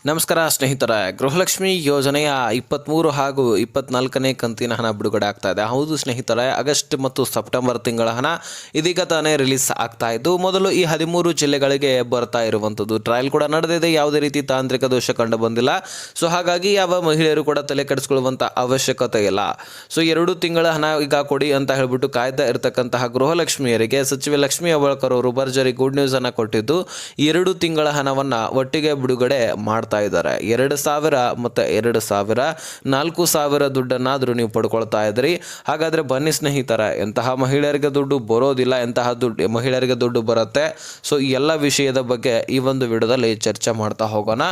ನಮಸ್ಕಾರ ಸ್ನೇಹಿತರೆ, ಗೃಹಲಕ್ಷ್ಮಿ ಯೋಜನೆಯ 23 ಹಾಗೂ 24ನೇ ಕಂತಿನ ಹಣ ಬಿಡುಗಡೆ ಆಗ್ತಾ ಇದೆ. ಹೌದು ಸ್ನೇಹಿತರೆ, ಆಗಸ್ಟ್ ಮತ್ತು ಸೆಪ್ಟೆಂಬರ್ ತಿಂಗಳ ಹಣ ಇದೀಗ ತಾನೇ ರಿಲೀಸ್ ಆಗ್ತಾ ಇದ್ದು, ಮೊದಲು ಈ 13 ಜಿಲ್ಲೆಗಳಿಗೆ ಬರ್ತಾ ಇರುವಂಥದ್ದು. ಟ್ರಯಲ್ ಕೂಡ ನಡೆದಿದೆ, ಯಾವುದೇ ರೀತಿ ತಾಂತ್ರಿಕ ದೋಷ ಕಂಡು ಬಂದಿಲ್ಲ. ಸೊ ಹಾಗಾಗಿ ಯಾವ ಮಹಿಳೆಯರು ಕೂಡ ತಲೆ ಕೆಡಿಸ್ಕೊಳ್ಳುವಂಥ ಅವಶ್ಯಕತೆ ಇಲ್ಲ. ಸೊ 2 ತಿಂಗಳ ಹಣ ಈಗ ಕೊಡಿ ಅಂತ ಹೇಳ್ಬಿಟ್ಟು ಕಾಯ್ತಾ ಇರತಕ್ಕಂತಹ ಗೃಹಲಕ್ಷ್ಮಿಯರಿಗೆ ಸಚಿವೆ ಲಕ್ಷ್ಮೀ ಹೆಬ್ಬಾಳ್ಕರ್ ಅವರು ಭರ್ಜರಿ ಗುಡ್ ನ್ಯೂಸ್ ಅನ್ನು ಕೊಟ್ಟಿದ್ದು, 2 ತಿಂಗಳ ಹಣವನ್ನು ಒಟ್ಟಿಗೆ ಬಿಡುಗಡೆ ಮಾಡ್ತಾ ಇದ್ದಾರೆ. 2,000 ಮತ್ತು 2,000 4,000 ದುಡ್ಡನ್ನಾದರೂ ನೀವು ಪಡ್ಕೊಳ್ತಾ ಇದ್ರಿ. ಹಾಗಾದರೆ ಬನ್ನಿ ಸ್ನೇಹಿತರೆ, ಎಂತಹ ಮಹಿಳೆಯರಿಗೆ ದುಡ್ಡು ಬರೋದಿಲ್ಲ, ಎಂತಹ ಮಹಿಳೆಯರಿಗೆ ದುಡ್ಡು ಬರುತ್ತೆ. ಸೊ ಈ ಎಲ್ಲ ವಿಷಯದ ಬಗ್ಗೆ ಈ ಒಂದು ವಿಡಿಯೋದಲ್ಲಿ ಚರ್ಚೆ ಮಾಡ್ತಾ ಹೋಗೋಣ.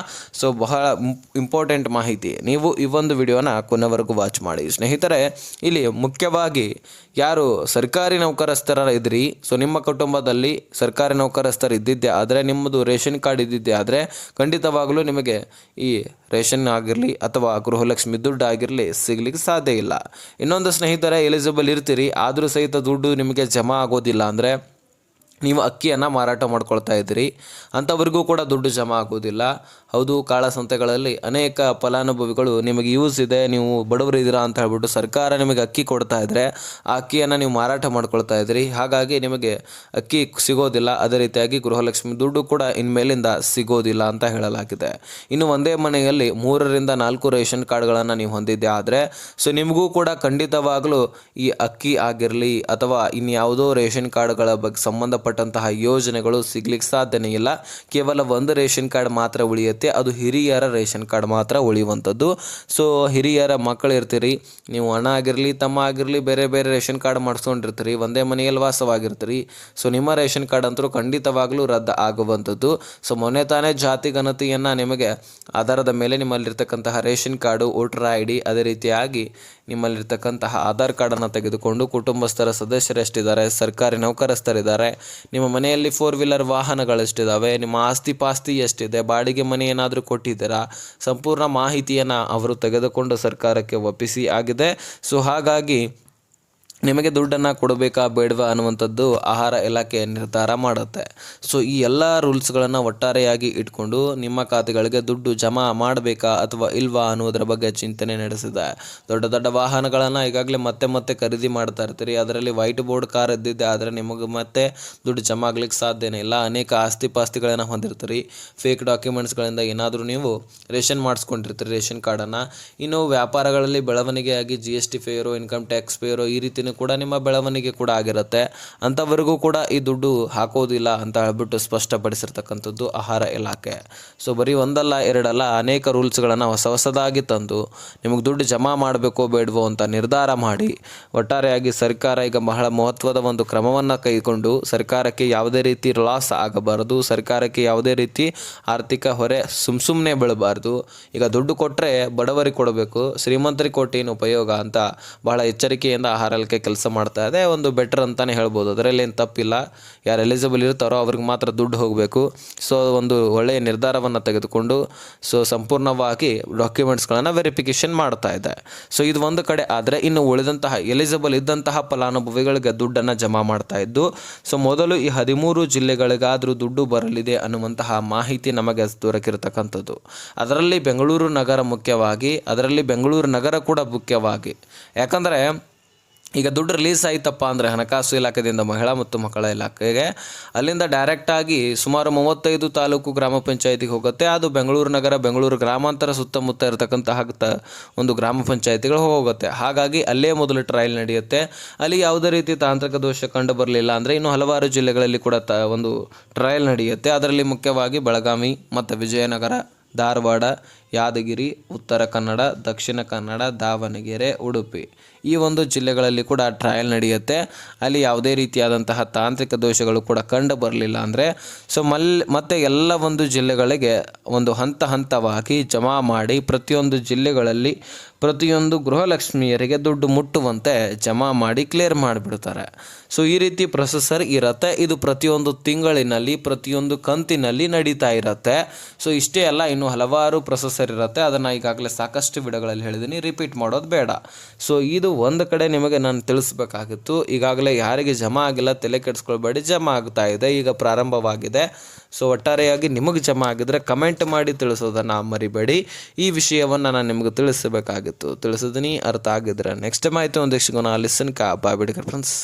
ಸೊ ಬಹಳ ಇಂಪಾರ್ಟೆಂಟ್ ಮಾಹಿತಿ, ನೀವು ಈ ಒಂದು ವಿಡಿಯೋನ ಕೊನೆವರೆಗೂ ವಾಚ್ ಮಾಡಿ ಸ್ನೇಹಿತರೆ. ಇಲ್ಲಿ ಮುಖ್ಯವಾಗಿ ಯಾರು ಸರ್ಕಾರಿ ನೌಕರಸ್ಥರ ಇದ್ರಿ, ಸೊ ನಿಮ್ಮ ಕುಟುಂಬದಲ್ಲಿ ಸರ್ಕಾರಿ ನೌಕರಸ್ಥರು ಇದ್ದಿದ್ದೆ ಆದರೆ, ನಿಮ್ಮದು ರೇಷನ್ ಕಾರ್ಡ್ ಇದ್ದಿದ್ದೆ ಆದರೆ ಖಂಡಿತವಾಗಲೂ ನಿಮಗೆ ಈ ರೇಷನ್ ಆಗಿರಲಿ ಅಥವಾ ಗೃಹಲಕ್ಷ್ಮಿ ದುಡ್ಡು ಆಗಿರಲಿ ಸಿಗ್ಲಿಕ್ಕೆ ಸಾಧ್ಯ ಇಲ್ಲ. ಇನ್ನೊಂದು ಸ್ನೇಹಿತರೆ, ಎಲಿಜಿಬಲ್ ಇರ್ತೀರಿ ಆದರೂ ಸಹಿತ ದುಡ್ಡು ನಿಮಗೆ ಜಮಾ ಆಗೋದಿಲ್ಲ ಅಂದರೆ ನೀವು ಅಕ್ಕಿಯನ್ನು ಮಾರಾಟ ಮಾಡ್ಕೊಳ್ತಾ ಇದ್ದೀರಿ, ಅಂಥವ್ರಿಗೂ ಕೂಡ ದುಡ್ಡು ಜಮಾ ಆಗೋದಿಲ್ಲ. ಹೌದು, ಕಾಳಸಂತೆಗಳಲ್ಲಿ ಅನೇಕ ಫಲಾನುಭವಿಗಳು ನಿಮಗೆ ಯೂಸ್ ಇದೆ, ನೀವು ಬಡವರು ಇದ್ದೀರಾ ಅಂತ ಹೇಳ್ಬಿಟ್ಟು ಸರ್ಕಾರ ನಿಮಗೆ ಅಕ್ಕಿ ಕೊಡ್ತಾ ಇದ್ದರೆ ಆ ಅಕ್ಕಿಯನ್ನು ನೀವು ಮಾರಾಟ ಮಾಡ್ಕೊಳ್ತಾ ಇದ್ದೀರಿ, ಹಾಗಾಗಿ ನಿಮಗೆ ಅಕ್ಕಿ ಸಿಗೋದಿಲ್ಲ. ಅದೇ ರೀತಿಯಾಗಿ ಗೃಹಲಕ್ಷ್ಮಿ ದುಡ್ಡು ಕೂಡ ಇನ್ಮೇಲಿಂದ ಸಿಗೋದಿಲ್ಲ ಅಂತ ಹೇಳಲಾಗಿದೆ. ಇನ್ನು ಒಂದೇ ಮನೆಯಲ್ಲಿ 3 ರಿಂದ 4 ರೇಷನ್ ಕಾರ್ಡ್ಗಳನ್ನು ನೀವು ಹೊಂದಿದ್ದೆ ಆದರೆ, ಸೊ ನಿಮಗೂ ಕೂಡ ಖಂಡಿತವಾಗಲೂ ಈ ಅಕ್ಕಿ ಆಗಿರಲಿ ಅಥವಾ ಇನ್ಯಾವುದೋ ರೇಷನ್ ಕಾರ್ಡ್ಗಳ ಬಗ್ಗೆ ಸಂಬಂಧಪಟ್ಟಂತಹ ಯೋಜನೆಗಳು ಸಿಗ್ಲಿಕ್ಕೆ ಸಾಧ್ಯನೇ ಇಲ್ಲ. ಕೇವಲ ಒಂದು ರೇಷನ್ ಕಾರ್ಡ್ ಮಾತ್ರ ಉಳಿಯುತ್ತೆ, ಅದು ಹಿರಿಯರ ರೇಷನ್ ಕಾರ್ಡ್ ಮಾತ್ರ ಉಳಿಯುವಂಥದ್ದು. ಸೊ ಹಿರಿಯರ ಮಕ್ಕಳು ಇರ್ತೀರಿ, ನೀವು ಅಣ್ಣ ಆಗಿರಲಿ ತಮ್ಮ ಆಗಿರಲಿ ಬೇರೆ ಬೇರೆ ರೇಷನ್ ಕಾರ್ಡ್ ಮಾಡಿಸ್ಕೊಂಡಿರ್ತೀರಿ, ಒಂದೇ ಮನೆಯಲ್ಲಿ ವಾಸವಾಗಿರ್ತೀರಿ. ಸೊ ನಿಮ್ಮ ರೇಷನ್ ಕಾರ್ಡ್ ಅಂತೂ ಖಂಡಿತವಾಗಲೂ ರದ್ದು ಆಗುವಂಥದ್ದು. ಸೊ ಮೊನ್ನೆ ತಾನೇ ಜಾತಿ ಗಣತಿಯನ್ನು ನಿಮಗೆ ಆಧಾರದ ಮೇಲೆ ನಿಮ್ಮಲ್ಲಿರ್ತಕ್ಕಂತಹ ration card, voter I D, ಅದೇ ರೀತಿಯಾಗಿ ನಿಮ್ಮಲ್ಲಿರ್ತಕ್ಕಂತಹ ಆಧಾರ್ ಕಾರ್ಡನ್ನು ತೆಗೆದುಕೊಂಡು ಕುಟುಂಬಸ್ಥರ ಸದಸ್ಯರು ಎಷ್ಟಿದ್ದಾರೆ, ಸರ್ಕಾರಿ ನೌಕರಸ್ಥರಿದ್ದಾರೆ, ನಿಮ್ಮ ಮನೆಯಲ್ಲಿ 4 ವೀಲರ್ ವಾಹನಗಳೆಷ್ಟಿದ್ದಾವೆ, ನಿಮ್ಮ ಆಸ್ತಿ ಪಾಸ್ತಿ ಎಷ್ಟಿದೆ, ಬಾಡಿಗೆ ಮನೆ ಏನಾದರೂ ಕೊಟ್ಟಿದ್ದೀರಾ, ಸಂಪೂರ್ಣ ಮಾಹಿತಿಯನ್ನು ಅವರು ತೆಗೆದುಕೊಂಡು ಸರ್ಕಾರಕ್ಕೆ ಒಪ್ಪಿಸಿ ಆಗಿದೆ. ಸೊ ಹಾಗಾಗಿ ನಿಮಗೆ ದುಡ್ಡನ್ನು ಕೊಡಬೇಕಾ ಬೇಡವಾ ಅನ್ನುವಂಥದ್ದು ಆಹಾರ ಇಲಾಖೆ ನಿರ್ಧಾರ ಮಾಡುತ್ತೆ. ಸೊ ಈ ಎಲ್ಲ ರೂಲ್ಸ್ಗಳನ್ನು ಒಟ್ಟಾರೆಯಾಗಿ ಇಟ್ಕೊಂಡು ನಿಮ್ಮ ಖಾತೆಗಳಿಗೆ ದುಡ್ಡು ಜಮಾ ಮಾಡಬೇಕಾ ಅಥವಾ ಇಲ್ವಾ ಅನ್ನೋದರ ಬಗ್ಗೆ ಚಿಂತನೆ ನಡೆಸಿದೆ. ದೊಡ್ಡ ದೊಡ್ಡ ವಾಹನಗಳನ್ನು ಈಗಾಗಲೇ ಮತ್ತೆ ಖರೀದಿ ಮಾಡ್ತಾ ಇರ್ತೀರಿ, ಅದರಲ್ಲಿ ವೈಟ್ ಬೋರ್ಡ್ ಕಾರ್ ಇದ್ದಿದ್ದೆ ಆದರೆ ನಿಮಗೆ ಮತ್ತೆ ದುಡ್ಡು ಜಮಾ ಆಗ್ಲಿಕ್ಕೆ ಸಾಧ್ಯನೇ ಇಲ್ಲ. ಅನೇಕ ಆಸ್ತಿ ಪಾಸ್ತಿಗಳನ್ನು ಹೊಂದಿರ್ತೀರಿ, ಫೇಕ್ ಡಾಕ್ಯುಮೆಂಟ್ಸ್ಗಳಿಂದ ಏನಾದರೂ ನೀವು ರೇಷನ್ ಮಾಡಿಸ್ಕೊಂಡಿರ್ತೀರಿ ರೇಷನ್ ಕಾರ್ಡನ್ನು. ಇನ್ನು ವ್ಯಾಪಾರಗಳಲ್ಲಿ ಬೆಳವಣಿಗೆಯಾಗಿ GST fair, income tax fair ಈ ರೀತಿ ಕೂಡ ನಿಮ್ಮ ಬೆಳವಣಿಗೆ ಕೂಡ ಆಗಿರುತ್ತೆ. ಅಂಥವರಿಗೂ ಕೂಡ ಈ ದುಡ್ಡು ಹಾಕೋದಿಲ್ಲ ಅಂತ ಹೇಳ್ಬಿಟ್ಟು ಸ್ಪಷ್ಟಪಡಿಸಿರ್ತಕ್ಕಂಥದ್ದು ಆಹಾರ ಇಲಾಖೆ. ಸೊ ಬರೀ ಒಂದಲ್ಲ ಎರಡಲ್ಲ ಅನೇಕ ರೂಲ್ಸ್ಗಳನ್ನು ಹೊಸದಾಗಿ ತಂದು ನಿಮಗೆ ದುಡ್ಡು ಜಮಾ ಮಾಡಬೇಕೋ ಬೇಡವೋ ಅಂತ ನಿರ್ಧಾರ ಮಾಡಿ ಒಟ್ಟಾರೆಯಾಗಿ ಸರ್ಕಾರ ಈಗ ಬಹಳ ಮಹತ್ವದ ಒಂದು ಕ್ರಮವನ್ನು ಕೈಗೊಂಡು ಸರ್ಕಾರಕ್ಕೆ ಯಾವುದೇ ರೀತಿ ಲಾಸ್ ಆಗಬಾರದು, ಸರ್ಕಾರಕ್ಕೆ ಯಾವುದೇ ರೀತಿ ಆರ್ಥಿಕ ಹೊರೆ ಸುಮ್ಮನೆ ಬೀಳಬಾರ್ದು. ಈಗ ದುಡ್ಡು ಕೊಟ್ಟರೆ ಬಡವರಿಗೆ ಕೊಡಬೇಕು, ಶ್ರೀಮಂತರಿಗೆ ಕೊಟ್ಟು ಏನು ಉಪಯೋಗ ಅಂತ ಬಹಳ ಎಚ್ಚರಿಕೆಯಿಂದ ಆಹಾರ ಇಲಾಖೆ ಕೆಲಸ ಮಾಡ್ತಾ ಇದೆ. ಒಂದು ಬೆಟರ್ ಅಂತಲೇ ಹೇಳ್ಬೋದು, ಅದರಲ್ಲಿ ಏನು ತಪ್ಪಿಲ್ಲ. ಯಾರು ಎಲಿಜಿಬಲ್ ಇರ್ತಾರೋ ಅವ್ರಿಗೆ ಮಾತ್ರ ದುಡ್ಡು ಹೋಗಬೇಕು. ಸೊ ಒಂದು ಒಳ್ಳೆಯ ನಿರ್ಧಾರವನ್ನು ತೆಗೆದುಕೊಂಡು ಸೊ ಸಂಪೂರ್ಣವಾಗಿ ಡಾಕ್ಯುಮೆಂಟ್ಸ್ಗಳನ್ನು ವೆರಿಫಿಕೇಷನ್ ಮಾಡ್ತಾ ಇದೆ. ಸೊ ಇದು ಒಂದು ಕಡೆ ಆದರೆ, ಇನ್ನು ಉಳಿದಂತಹ ಎಲಿಜಿಬಲ್ ಇದ್ದಂತಹ ಫಲಾನುಭವಿಗಳಿಗೆ ದುಡ್ಡನ್ನು ಜಮಾ ಮಾಡ್ತಾ ಇದ್ದು, ಸೊ ಮೊದಲು ಈ 13 ಜಿಲ್ಲೆಗಳಿಗಾದರೂ ದುಡ್ಡು ಬರಲಿದೆ ಅನ್ನುವಂತಹ ಮಾಹಿತಿ ನಮಗೆ ದೊರಕಿರತಕ್ಕಂಥದ್ದು. ಅದರಲ್ಲಿ ಬೆಂಗಳೂರು ನಗರ ಮುಖ್ಯವಾಗಿ, ಅದರಲ್ಲಿ ಬೆಂಗಳೂರು ನಗರ ಕೂಡ ಮುಖ್ಯವಾಗಿ. ಯಾಕಂದರೆ ಈಗ ದುಡ್ಡು ರಿಲೀಸ್ ಆಯ್ತಪ್ಪ ಅಂದರೆ ಹಣಕಾಸು ಇಲಾಖೆಯಿಂದ ಮಹಿಳಾ ಮತ್ತು ಮಕ್ಕಳ ಇಲಾಖೆಗೆ, ಅಲ್ಲಿಂದ ಡೈರೆಕ್ಟಾಗಿ ಸುಮಾರು 35 ತಾಲೂಕು ಗ್ರಾಮ ಪಂಚಾಯತಿಗೆ ಹೋಗುತ್ತೆ. ಅದು ಬೆಂಗಳೂರು ನಗರ, ಬೆಂಗಳೂರು ಗ್ರಾಮಾಂತರ ಸುತ್ತಮುತ್ತ ಇರತಕ್ಕಂತಹ ಒಂದು ಗ್ರಾಮ ಪಂಚಾಯತಿಗಳು ಹೋಗುತ್ತೆ. ಹಾಗಾಗಿ ಅಲ್ಲೇ ಮೊದಲು ಟ್ರಯಲ್ ನಡೆಯುತ್ತೆ. ಅಲ್ಲಿ ಯಾವುದೇ ರೀತಿ ತಾಂತ್ರಿಕ ದೋಷ ಕಂಡು ಬರಲಿಲ್ಲ ಅಂದರೆ ಇನ್ನು ಹಲವಾರು ಜಿಲ್ಲೆಗಳಲ್ಲಿ ಕೂಡ ಒಂದು ಟ್ರಯಲ್ ನಡೆಯುತ್ತೆ. ಅದರಲ್ಲಿ ಮುಖ್ಯವಾಗಿ ಬೆಳಗಾವಿ ಮತ್ತು ವಿಜಯನಗರ, ಧಾರವಾಡ, ಯಾದಗಿರಿ, ಉತ್ತರ ಕನ್ನಡ, ದಕ್ಷಿಣ ಕನ್ನಡ, ದಾವಣಗೆರೆ, ಉಡುಪಿ ಈ ಒಂದು ಜಿಲ್ಲೆಗಳಲ್ಲಿ ಕೂಡ ಟ್ರಯಲ್ ನಡೆಯುತ್ತೆ. ಅಲ್ಲಿ ಯಾವುದೇ ರೀತಿಯಾದಂತಹ ತಾಂತ್ರಿಕ ದೋಷಗಳು ಕೂಡ ಕಂಡು ಬರಲಿಲ್ಲ ಅಂದರೆ ಸೊ ಮತ್ತೆ ಎಲ್ಲ ಒಂದು ಜಿಲ್ಲೆಗಳಿಗೆ ಒಂದು ಹಂತವಾಗಿ ಜಮಾ ಮಾಡಿ ಪ್ರತಿಯೊಂದು ಜಿಲ್ಲೆಗಳಲ್ಲಿ ಪ್ರತಿಯೊಂದು ಗೃಹಲಕ್ಷ್ಮಿಯರಿಗೆ ದುಡ್ಡು ಮುಟ್ಟುವಂತೆ ಜಮಾ ಮಾಡಿ ಕ್ಲಿಯರ್ ಮಾಡಿಬಿಡ್ತಾರೆ. ಸೊ ಈ ರೀತಿ ಪ್ರೊಸೆಸರ್ ಇರುತ್ತೆ. ಇದು ಪ್ರತಿಯೊಂದು ತಿಂಗಳಿನಲ್ಲಿ ಪ್ರತಿಯೊಂದು ಕಂತಿನಲ್ಲಿ ನಡೀತಾ ಇರುತ್ತೆ. ಸೊ ಇಷ್ಟೇ ಅಲ್ಲ, ಇನ್ನು ಹಲವಾರು ಪ್ರೊಸೆಸರ್ ಇರುತ್ತೆ. ಅದನ್ನು ಈಗಾಗಲೇ ಸಾಕಷ್ಟು ವಿಡಿಯೋಗಳಲ್ಲಿ ಹೇಳಿದ್ದೀನಿ, ರಿಪೀಟ್ ಮಾಡೋದು ಬೇಡ. ಸೊ ಇದು ಒಂದು ಕಡೆ ನಿಮಗೆ ನಾನು ತಿಳಿಸ್ಬೇಕಾಗಿತ್ತು. ಈಗಾಗಲೇ ಯಾರಿಗೆ ಜಮಾ ಆಗಿಲ್ಲ ತಲೆ ಕೆಡಿಸ್ಕೊಳ್ಬೇಡಿ, ಜಮಾ ಆಗ್ತಾ ಇದೆ, ಈಗ ಪ್ರಾರಂಭವಾಗಿದೆ. ಸೊ ಒಟ್ಟಾರೆಯಾಗಿ ನಿಮಗೆ ಜಮಾ ಆಗಿದ್ರೆ ಕಮೆಂಟ್ ಮಾಡಿ ತಿಳಿಸೋದನ್ನು ಮರಿಬೇಡಿ. ಈ ವಿಷಯವನ್ನು ನಾನು ನಿಮಗೆ ತಿಳಿಸಬೇಕಾಗಿತ್ತು, ತಿಳಿಸಿದ್ದೀನಿ. ಅರ್ಥ ಆಗಿದ್ರೆ ನೆಕ್ಸ್ಟ್ ಟೈಮ್ ಆಯಿತು ಒಂದಿಷ್ಟು ಲಿಸನ್ ಕಾ ಬಾಯ್ ಬಿಡಿ ಫ್ರೆಂಡ್ಸ್.